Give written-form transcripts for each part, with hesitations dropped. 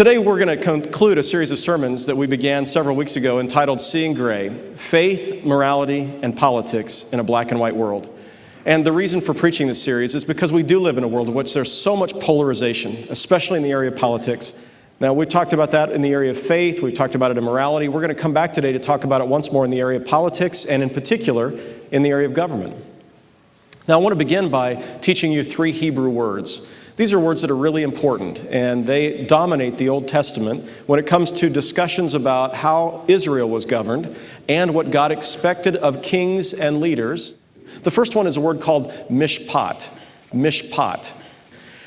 Today we're going to conclude a series of sermons that we began several weeks ago entitled Seeing Gray, Faith, Morality, and Politics in a Black and White World. And the reason for preaching this series is because we do live in a world in which there's so much polarization, especially in the area of politics. Now, we've talked about that in the area of faith, we've talked about it in morality. We're going to come back today to talk about it once more in the area of politics, and in particular, in the area of government. Now, I want to begin by teaching you 3 Hebrew words. These are words that are really important, and they dominate the Old Testament when it comes to discussions about how Israel was governed and what God expected of kings and leaders. The first one is a word called mishpat. Mishpat.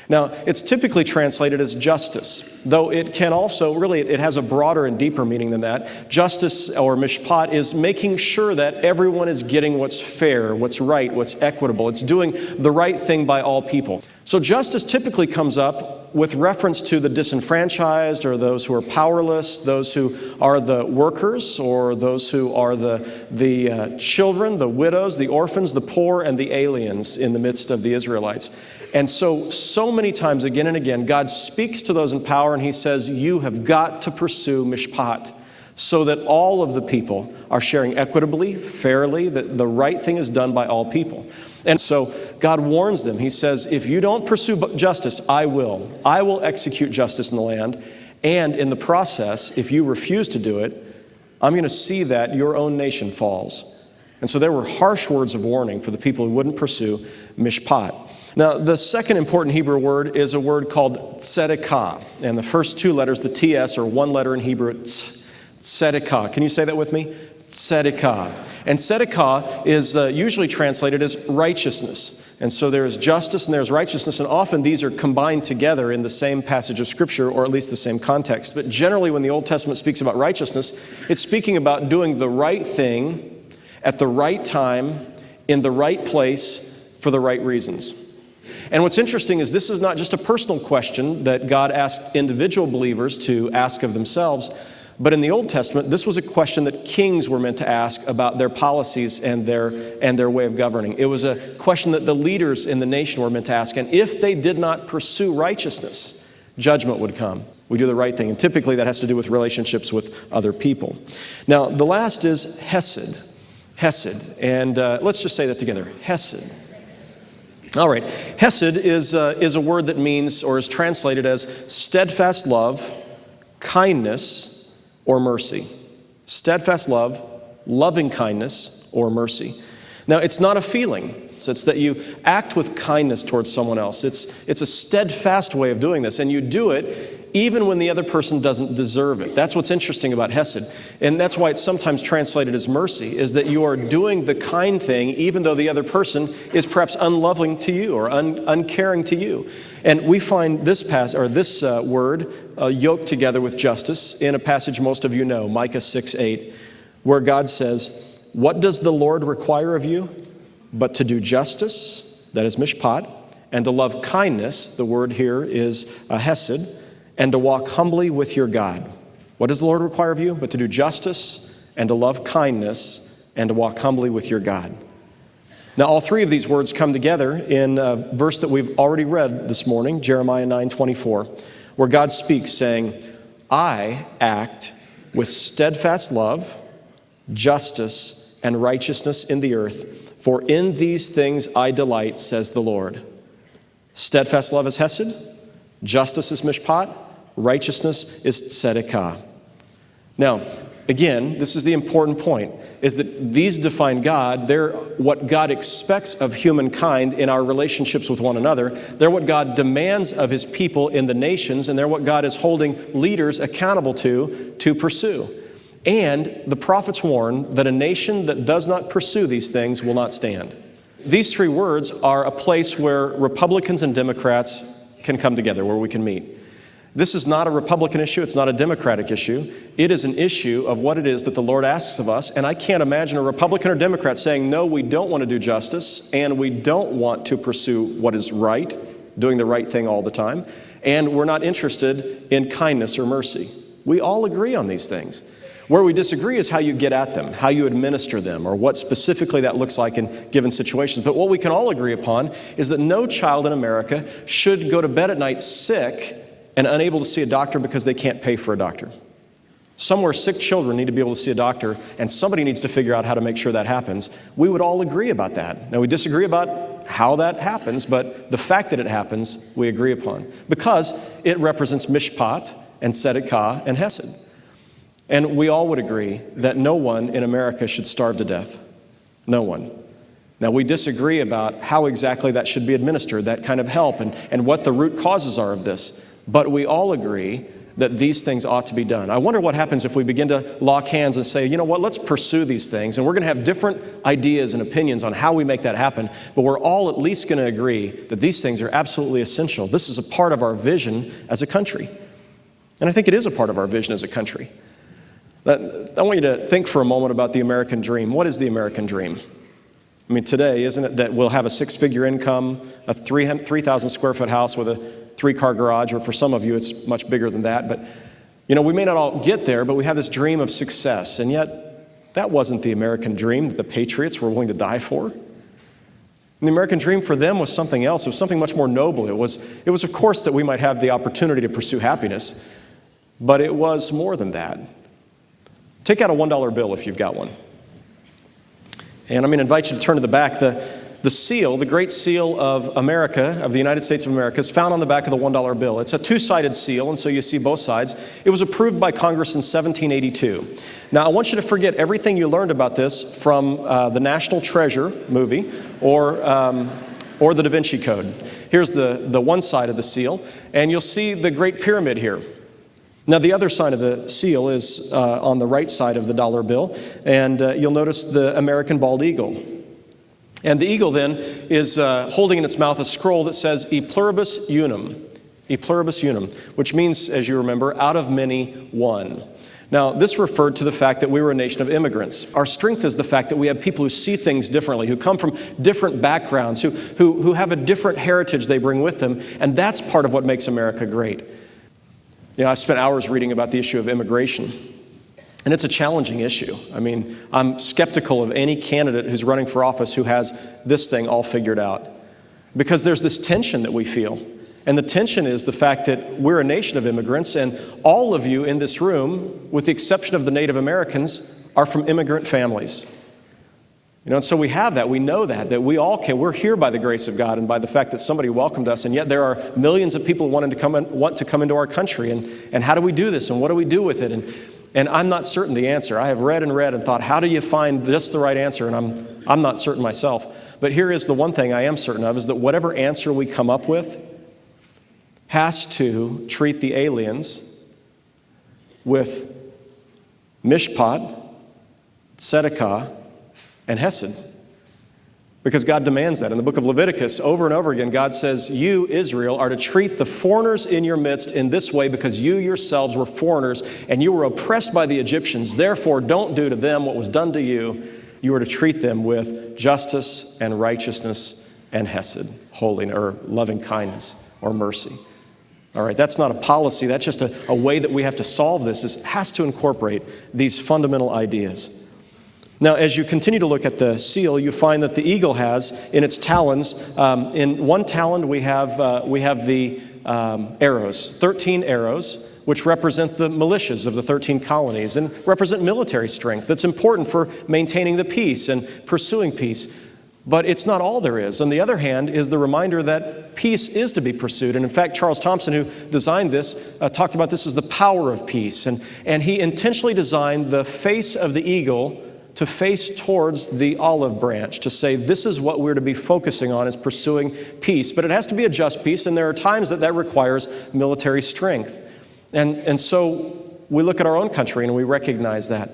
Now, it's typically translated as justice, though it can also, it has a broader and deeper meaning than that. Justice, or mishpat, is making sure that everyone is getting what's fair, what's right, what's equitable. It's doing the right thing by all people. So justice typically comes up with reference to the disenfranchised, or those who are powerless, those who are the workers, or those who are the children, the widows, the orphans, the poor, and the aliens in the midst of the Israelites. And so many times, again and again, God speaks to those in power and he says, you have got to pursue mishpat, so that all of the people are sharing equitably, fairly, that the right thing is done by all people. And so God warns them. He says, if you don't pursue justice, I will. I will execute justice in the land. And in the process, if you refuse to do it, I'm going to see that your own nation falls. And so there were harsh words of warning for the people who wouldn't pursue mishpat. Now, the second important Hebrew word is a word called tzedakah. And the first 2 letters, the TS, are 1 letter in Hebrew, tzedakah. Can you say that with me? Tzedakah. And tzedakah is usually translated as righteousness. And so there is justice and there's righteousness, and often these are combined together in the same passage of Scripture, or at least the same context. But generally, when the Old Testament speaks about righteousness, it's speaking about doing the right thing at the right time, in the right place, for the right reasons. And what's interesting is this is not just a personal question that God asked individual believers to ask of themselves, but in the Old Testament, this was a question that kings were meant to ask about their policies and their way of governing. It was a question that the leaders in the nation were meant to ask, and if they did not pursue righteousness, judgment would come. We do the right thing, and typically that has to do with relationships with other people. Now, the last is hesed. Hesed, and let's just say that together, hesed. All right, hesed is a word that means, or is translated as steadfast love, kindness, or mercy. Steadfast love, loving kindness, or mercy. Now, it's not a feeling. So it's that you act with kindness towards someone else. It's a steadfast way of doing this, and you do it even when the other person doesn't deserve it. That's what's interesting about hesed. And that's why it's sometimes translated as mercy, is that you are doing the kind thing even though the other person is perhaps unloving to you or uncaring to you. And we find this word yoked together with justice in a passage most of you know, Micah 6:8, where God says, "What does the Lord require of you? But to do justice," that is mishpat, "and to love kindness," the word here is hesed, "and to walk humbly with your God." What does the Lord require of you? But to do justice, and to love kindness, and to walk humbly with your God. Now, all 3 of these words come together in a verse that we've already read this morning, Jeremiah 9:24, where God speaks saying, "I act with steadfast love, justice, and righteousness in the earth, for in these things I delight, says the Lord." Steadfast love is hesed, justice is mishpat, righteousness is tzedakah. Now, again, this is the important point, is that these define God. They're what God expects of humankind in our relationships with one another. They're what God demands of his people in the nations, and they're what God is holding leaders accountable to pursue. And the prophets warn that a nation that does not pursue these things will not stand. These 3 words are a place where Republicans and Democrats can come together, where we can meet. This is not a Republican issue. It's not a Democratic issue. It is an issue of what it is that the Lord asks of us. And I can't imagine a Republican or Democrat saying, no, we don't want to do justice, and we don't want to pursue what is right, doing the right thing all the time, and we're not interested in kindness or mercy. We all agree on these things. Where we disagree is how you get at them, how you administer them, or what specifically that looks like in given situations. But what we can all agree upon is that no child in America should go to bed at night sick and unable to see a doctor because they can't pay for a doctor. Somewhere sick children need to be able to see a doctor, and somebody needs to figure out how to make sure that happens. We would all agree about that. Now, we disagree about how that happens, but the fact that it happens, we agree upon, because it represents mishpat and tzedakah and hesed. And we all would agree that no one in America should starve to death. No one. Now, we disagree about how exactly that should be administered, that kind of help, and what the root causes are of this. But we all agree that these things ought to be done. I wonder what happens if we begin to lock hands and say, you know what, let's pursue these things. And we're going to have different ideas and opinions on how we make that happen, but we're all at least going to agree that these things are absolutely essential. This is a part of our vision as a country. And I think it is a part of our vision as a country. I want you to think for a moment about the American dream. What is the American dream? I mean, today, isn't it that we'll have a six-figure income, a 3,000 square foot house with a 3-car garage, or for some of you, it's much bigger than that. But, we may not all get there, but we have this dream of success. And yet, that wasn't the American dream that the patriots were willing to die for. And the American dream for them was something else. It was something much more noble. It was, of course, that we might have the opportunity to pursue happiness, but it was more than that. Take out a $1 bill if you've got one. And I'm going to invite you to turn to the back. The seal, the Great Seal of America, of the United States of America, is found on the back of the $1 bill. It's a two-sided seal, and so you see both sides. It was approved by Congress in 1782. Now, I want you to forget everything you learned about this from the National Treasure movie or the Da Vinci Code. Here's the one side of the seal, and you'll see the Great Pyramid here. Now, the other side of the seal is on the right side of the dollar bill, and you'll notice the American bald eagle. And the eagle then is holding in its mouth a scroll that says, E pluribus unum, which means, as you remember, out of many, one. Now, this referred to the fact that we were a nation of immigrants. Our strength is the fact that we have people who see things differently, who come from different backgrounds, who have a different heritage they bring with them, and that's part of what makes America great. I've spent hours reading about the issue of immigration, and it's a challenging issue. I mean, I'm skeptical of any candidate who's running for office who has this thing all figured out, because there's this tension that we feel. And the tension is the fact that we're a nation of immigrants, and all of you in this room, with the exception of the Native Americans, are from immigrant families. And so we have that, we know that we all can. We're here by the grace of God and by the fact that somebody welcomed us, and yet there are millions of people want to come into our country. And how do we do this, and what do we do with it? And I'm not certain the answer. I have read and thought, how do you find this the right answer? And I'm not certain myself. But here is the one thing I am certain of, is that whatever answer we come up with has to treat the aliens with mishpat, tzedakah, and hesed. Because God demands that. In the book of Leviticus, over and over again, God says, you, Israel, are to treat the foreigners in your midst in this way because you yourselves were foreigners and you were oppressed by the Egyptians. Therefore, don't do to them what was done to you. You are to treat them with justice and righteousness and hesed, holiness, or loving kindness or mercy. All right, that's not a policy. That's just a way that we have to solve this. It has to incorporate these fundamental ideas. Now, as you continue to look at the seal, you find that the eagle has in its talons, in one talon we have the arrows, 13 arrows, which represent the militias of the 13 colonies and represent military strength that's important for maintaining the peace and pursuing peace. But it's not all there is. On the other hand is the reminder that peace is to be pursued. And in fact, Charles Thompson, who designed this, talked about this as the power of peace. And he intentionally designed the face of the eagle to face towards the olive branch, to say this is what we're to be focusing on, is pursuing peace. But it has to be a just peace, and there are times that requires military strength. And so we look at our own country and we recognize that.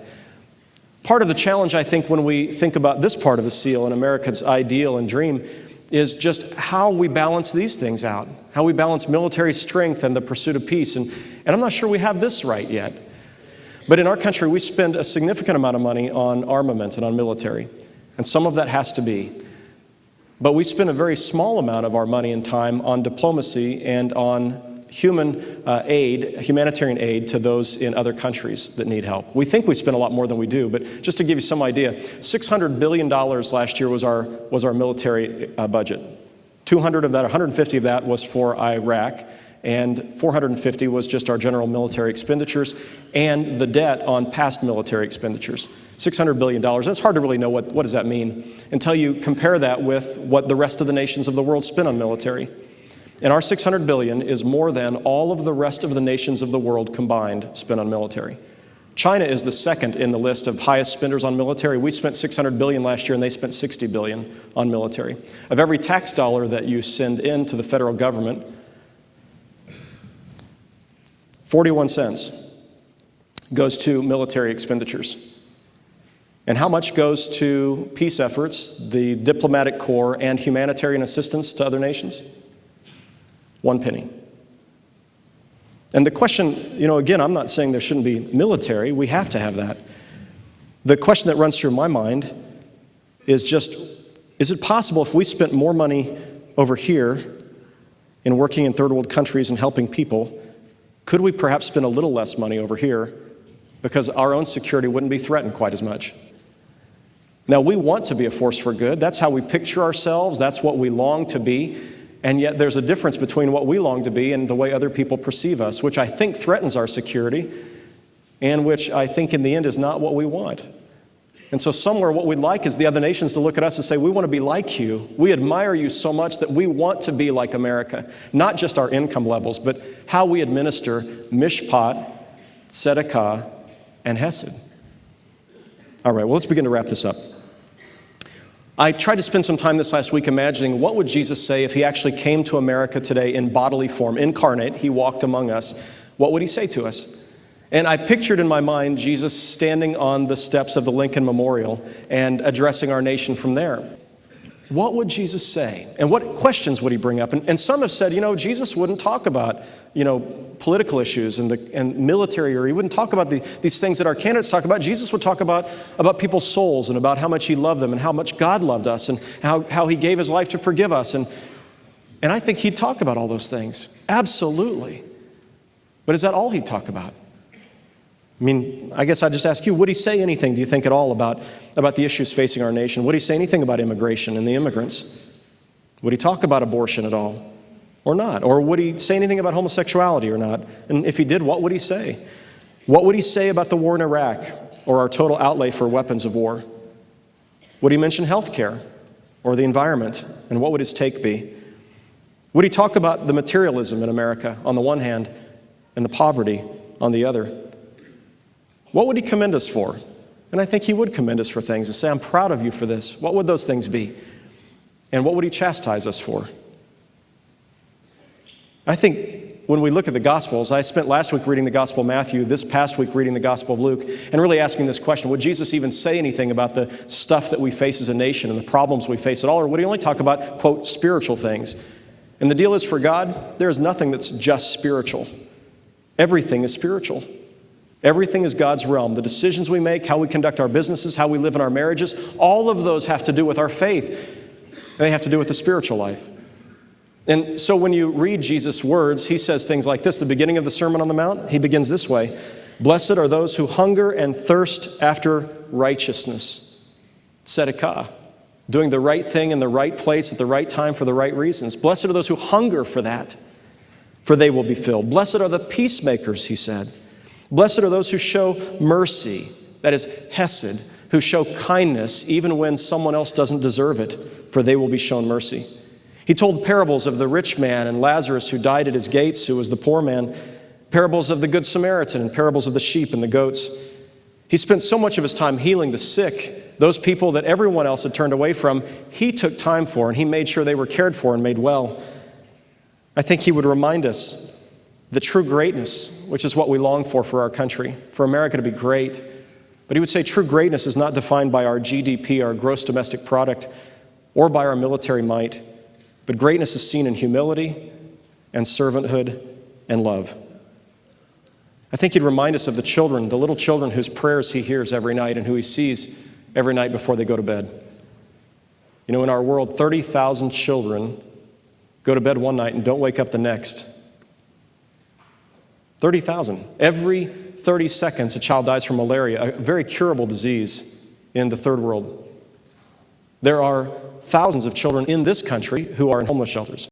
Part of the challenge, I think, when we think about this part of the seal and America's ideal and dream is just how we balance these things out, how we balance military strength and the pursuit of peace. And I'm not sure we have this right yet. But in our country, we spend a significant amount of money on armament and on military, and some of that has to be. But we spend a very small amount of our money and time on diplomacy and on humanitarian aid to those in other countries that need help. We think we spend a lot more than we do, but just to give you some idea, $600 billion last year was our military budget. 200 of that, 150 of that was for Iraq, and 450 was just our general military expenditures and the debt on past military expenditures. $600 billion. And it's hard to really know what does that mean until you compare that with what the rest of the nations of the world spend on military. And our $600 billion is more than all of the rest of the nations of the world combined spend on military. China is the second in the list of highest spenders on military. We spent $600 billion last year, and they spent $60 billion on military. Of every tax dollar that you send into the federal government, 41 cents goes to military expenditures. And how much goes to peace efforts, the diplomatic corps, and humanitarian assistance to other nations? 1 penny. And the question, again, I'm not saying there shouldn't be military. We have to have that. The question that runs through my mind is just, is it possible if we spent more money over here in working in third world countries and helping people, could we perhaps spend a little less money over here because our own security wouldn't be threatened quite as much? Now, we want to be a force for good. That's how we picture ourselves. That's what we long to be. And yet there's a difference between what we long to be and the way other people perceive us, which I think threatens our security and which I think in the end is not what we want. And so somewhere what we'd like is the other nations to look at us and say, we want to be like you. We admire you so much that we want to be like America. Not just our income levels, but how we administer mishpat, tzedakah, and hesed. All right, well, let's begin to wrap this up. I tried to spend some time this last week imagining what would Jesus say if he actually came to America today in bodily form, incarnate, he walked among us. What would he say to us? And I pictured in my mind Jesus standing on the steps of the Lincoln Memorial and addressing our nation from there. What would Jesus say? And what questions would he bring up? And some have said, Jesus wouldn't talk about, political issues and military, or he wouldn't talk about these things that our candidates talk about. Jesus would talk about people's souls and about how much he loved them and how much God loved us and how he gave his life to forgive us. And I think he'd talk about all those things. Absolutely. But is that all he'd talk about? I guess I'd just ask you, would he say anything, do you think, at all about the issues facing our nation? Would he say anything about immigration and the immigrants? Would he talk about abortion at all or not? Or would he say anything about homosexuality or not? And if he did, what would he say? What would he say about the war in Iraq or our total outlay for weapons of war? Would he mention health care or the environment? And what would his take be? Would he talk about the materialism in America on the one hand and the poverty on the other? What would he commend us for? And I think he would commend us for things and say, I'm proud of you for this. What would those things be? And what would he chastise us for? I think when we look at the Gospels, I spent last week reading the Gospel of Matthew, this past week reading the Gospel of Luke, and really asking this question, would Jesus even say anything about the stuff that we face as a nation and the problems we face at all, or would he only talk about, quote, spiritual things? And the deal is, for God, there is nothing that's just spiritual. Everything is spiritual. Everything is God's realm. The decisions we make, how we conduct our businesses, how we live in our marriages, all of those have to do with our faith. They have to do with the spiritual life. And so when you read Jesus' words, he says things like this. The beginning of the Sermon on the Mount, he begins this way. Blessed are those who hunger and thirst after righteousness. Tzedakah, doing the right thing in the right place at the right time for the right reasons. Blessed are those who hunger for that, for they will be filled. Blessed are the peacemakers, he said. Blessed are those who show mercy, that is hesed, who show kindness even when someone else doesn't deserve it, for they will be shown mercy. He told parables of the rich man and Lazarus who died at his gates, who was the poor man, parables of the Good Samaritan and parables of the sheep and the goats. He spent so much of his time healing the sick, those people that everyone else had turned away from. He took time for, and he made sure they were cared for and made well. I think he would remind us the true greatness, which is what we long for our country, for America to be great. But he would say true greatness is not defined by our GDP, our gross domestic product, or by our military might, but greatness is seen in humility and servanthood and love. I think he'd remind us of the children, the little children whose prayers he hears every night and who he sees every night before they go to bed. In our world, 30,000 children go to bed one night and don't wake up the next. 30,000. Every 30 seconds, a child dies from malaria, a very curable disease in the third world. There are thousands of children in this country who are in homeless shelters.